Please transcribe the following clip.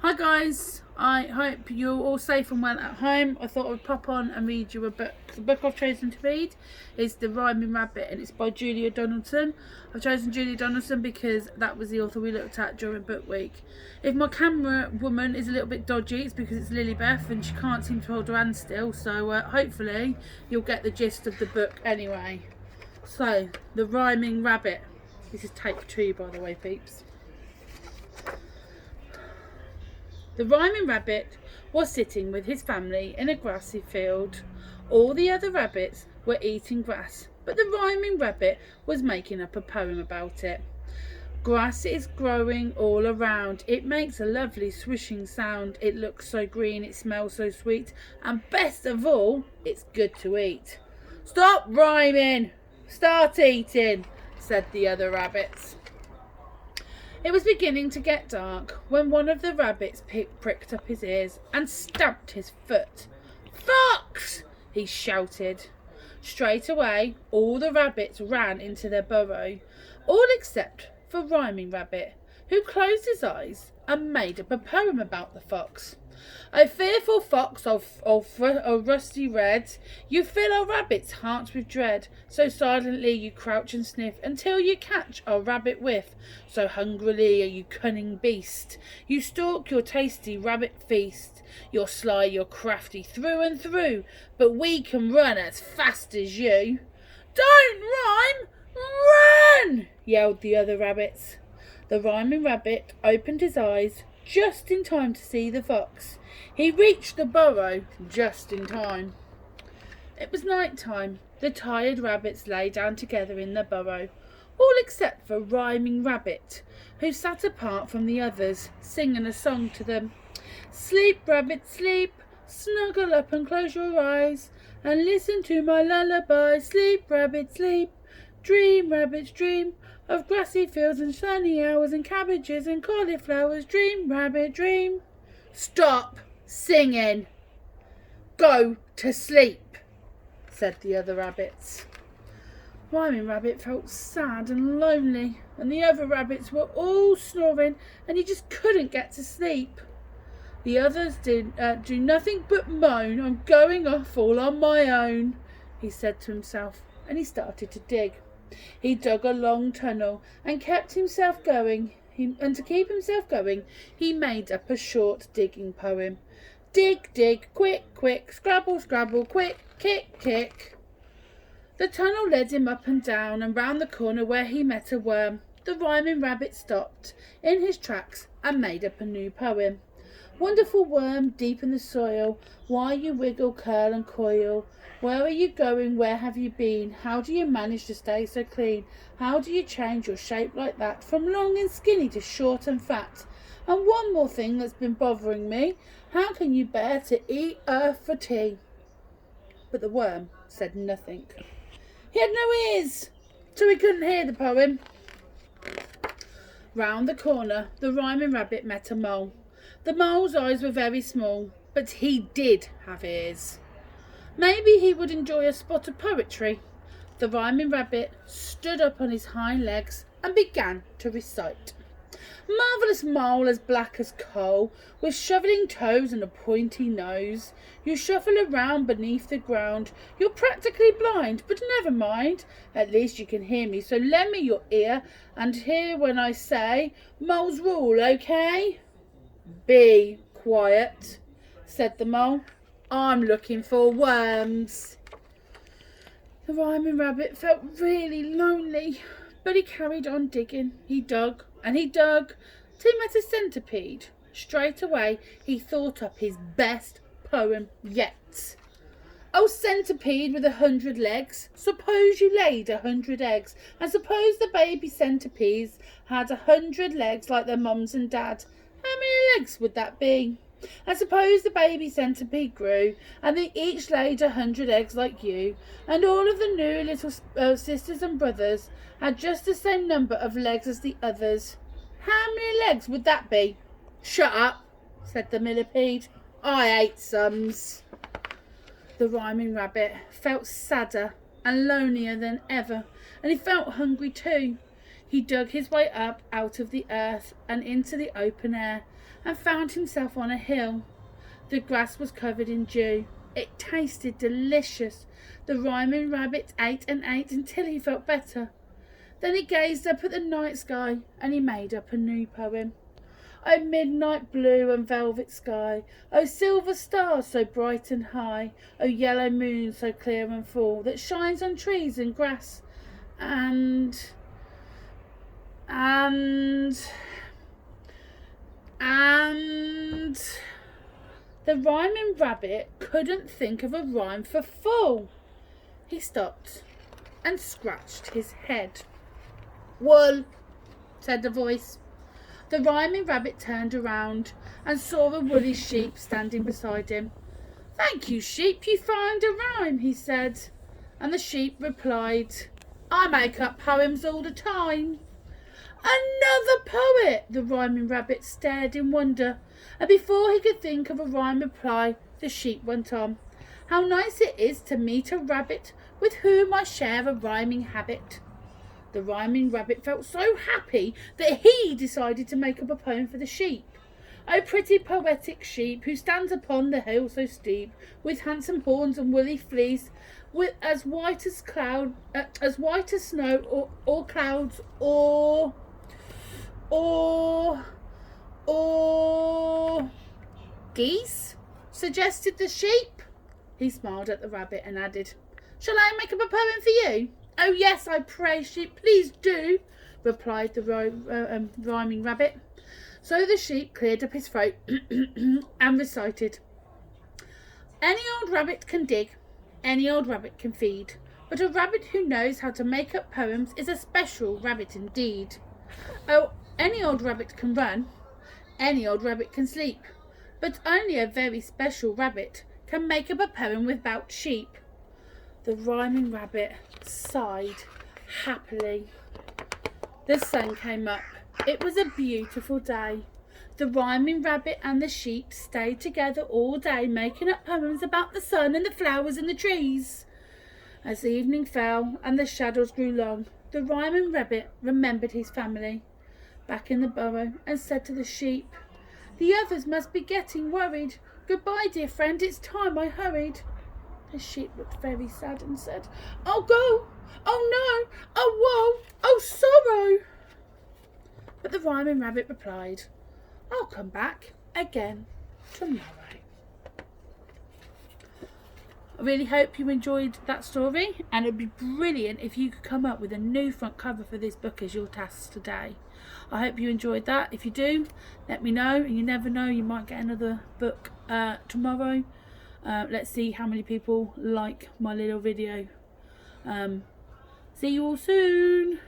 Hi guys, I hope you're all safe and well at home. I thought I would pop on and read you a book. The book I've chosen to read is The Rhyming Rabbit and it's by Julia Donaldson. I've chosen Julia Donaldson because that was the author we looked at during book week. If my camera woman is a little bit dodgy, it's because it's Lily Beth and she can't seem to hold her hand still, so hopefully you'll get the gist of the book anyway. So, The Rhyming Rabbit. This is take 2, by the way, peeps. The Rhyming Rabbit was sitting with his family in a grassy field. All the other rabbits were eating grass, but the Rhyming Rabbit was making up a poem about it. Grass is growing all around. It makes a lovely swishing sound. It looks so green, it smells so sweet, and best of all, it's good to eat. Stop rhyming! Start eating, said the other rabbits. It was beginning to get dark when one of the rabbits pricked up his ears and stamped his foot. "Fox!" he shouted. Straight away, all the rabbits ran into their burrow, all except for Rhyming Rabbit, who closed his eyes and made up a poem about the fox. A fearful fox of rusty red, you fill our rabbits' hearts with dread. So silently you crouch and sniff until you catch our rabbit whiff. So hungrily are you cunning beast, you stalk your tasty rabbit feast. You're sly, you're crafty through and through, but we can run as fast as you. Don't rhyme, run! Yelled the other rabbits. The Rhyming Rabbit opened his eyes just in time to see the fox. He reached the burrow just in time. It was night time. The tired rabbits lay down together in the burrow, all except for Rhyming Rabbit, who sat apart from the others, singing a song to them. Sleep, rabbit, sleep, snuggle up and close your eyes, and listen to my lullaby. Sleep, rabbit, sleep, dream, rabbits, dream, of grassy fields and sunny hours and cabbages and cauliflowers. Dream, rabbit, dream. Stop singing. Go to sleep, said the other rabbits. Rhyming Rabbit felt sad and lonely, and the other rabbits were all snoring, and he just couldn't get to sleep. The others did do nothing but moan. I'm going off all on my own, he said to himself, and he started to dig. He dug a long tunnel and kept himself going. And to keep himself going, he made up a short digging poem. Dig, dig, quick, quick, scrabble, scrabble, quick, kick, kick. The tunnel led him up and down and round the corner where he met a worm. The Rhyming Rabbit stopped in his tracks and made up a new poem. Wonderful worm deep in the soil, why you wiggle, curl and coil? Where are you going? Where have you been? How do you manage to stay so clean? How do you change your shape like that, from long and skinny to short and fat? And one more thing that's been bothering me, how can you bear to eat earth for tea? But the worm said nothing. He had no ears, so he couldn't hear the poem. Round the corner, the Rhyming Rabbit met a mole. The mole's eyes were very small, but he did have ears. Maybe he would enjoy a spot of poetry. The Rhyming Rabbit stood up on his hind legs and began to recite. Marvellous mole as black as coal, with shoveling toes and a pointy nose. You shuffle around beneath the ground. You're practically blind, but never mind. At least you can hear me, so lend me your ear and hear when I say, moles rule, okay? Be quiet, said the mole. I'm looking for worms. The Rhyming Rabbit felt really lonely, but he carried on digging. He dug and he dug till he met a centipede. Straight away he thought up his best poem yet. Oh, centipede with 100 legs, suppose you laid 100 eggs, and suppose the baby centipedes had 100 legs like their mums and dad. How many legs would that be? And suppose the baby centipede grew, and they each laid 100 eggs like you, and all of the new little sisters and brothers had just the same number of legs as the others. How many legs would that be? Shut up, said the millipede. I ate sums. The Rhyming Rabbit felt sadder and lonelier than ever, and he felt hungry too. He dug his way up out of the earth and into the open air, and found himself on a hill. The grass was covered in dew. It tasted delicious. The rhyming rabbit ate and ate until he felt better. Then he gazed up at the night sky and he made up a new poem. O midnight blue and velvet sky, O silver star so bright and high, O yellow moon so clear and full, that shines on trees and grass, and the rhyming rabbit couldn't think of a rhyme for full. He stopped and scratched his head. Wool, said the voice. The rhyming rabbit turned around and saw a woolly sheep standing beside him. Thank you, sheep, you found a rhyme, he said. And the sheep replied, I make up poems all the time. Another poet! The rhyming rabbit stared in wonder, and before he could think of a rhyme reply, the sheep went on. How nice it is to meet a rabbit with whom I share a rhyming habit. The rhyming rabbit felt so happy that he decided to make up a poem for the sheep. O pretty poetic sheep, who stands upon the hill so steep, with handsome horns and woolly fleece, with as white as snow, or clouds, or geese, suggested the sheep. He smiled at the rabbit and added, Shall I make up a poem for you? Oh yes, I pray, sheep, please do, replied the rhyming rabbit. So the sheep cleared up his throat and recited, Any old rabbit can dig, any old rabbit can feed, but a rabbit who knows how to make up poems is a special rabbit indeed. Oh, any old rabbit can run, any old rabbit can sleep, but only a very special rabbit can make up a poem without sheep. The rhyming rabbit sighed happily. The sun came up. It was a beautiful day. The rhyming rabbit and the sheep stayed together all day, making up poems about the sun and the flowers and the trees. As the evening fell and the shadows grew long, the rhyming rabbit remembered his family back in the burrow and said to the sheep, The others must be getting worried. Goodbye, dear friend, it's time I hurried. The sheep looked very sad and said, I'll go. Oh no, oh woe, oh sorrow. But the rhyming rabbit replied, I'll come back again tomorrow. I really hope you enjoyed that story, and it'd be brilliant if you could come up with a new front cover for this book as your task today. I hope you enjoyed that. If you do, let me know, and you never know, you might get another book tomorrow. Let's see how many people like my little video. See you all soon.